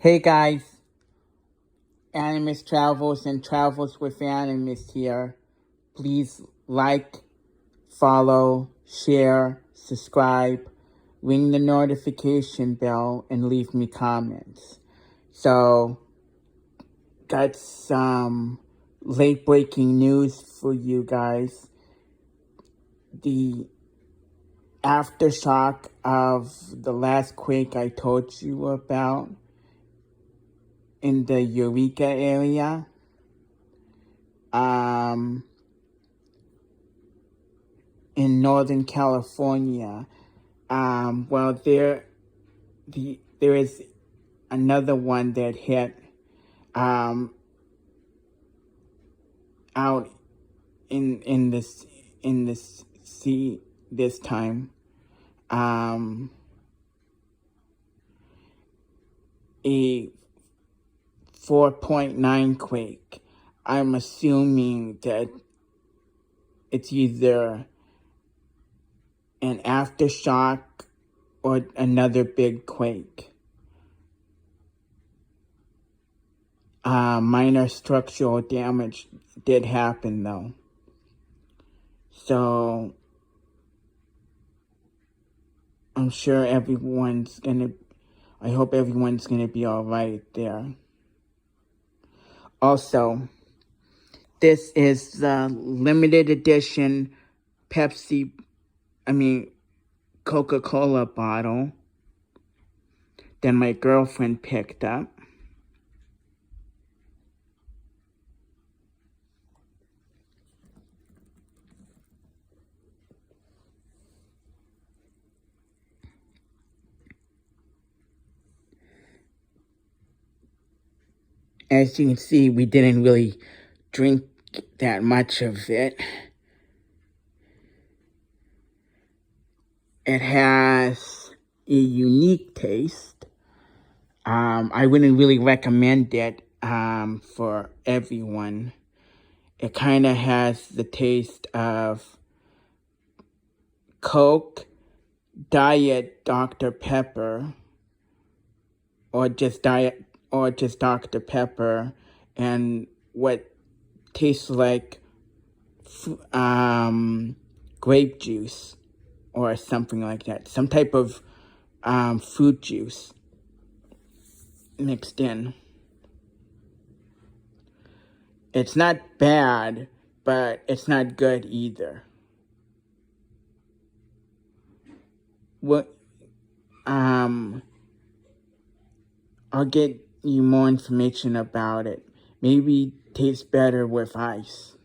Hey guys, Animist Travels and Travels with Animist here. Please like, follow, share, subscribe, ring the notification bell, and leave me comments. So, got some late breaking news for you guys. The aftershock of the last quake I told you about in the Eureka area. In Northern California. There is another one that hit out in this sea this time. A 4.9 quake. I'm assuming that it's either an aftershock or another big quake. Minor structural damage did happen though. So I'm sure I hope everyone's gonna be all right there. Also, this is the limited edition Coca-Cola bottle that my girlfriend picked up. As you can see, we didn't really drink that much of it. It has a unique taste. I wouldn't really recommend it for everyone. It kind of has the taste of Coke, Diet Dr. Pepper, or just Dr. Pepper, and what tastes like grape juice or something like that. Some type of fruit juice mixed in. It's not bad, but it's not good either. I'll get you more information about it. Maybe it tastes better with ice.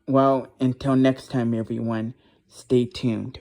Well, until next time, everyone, stay tuned.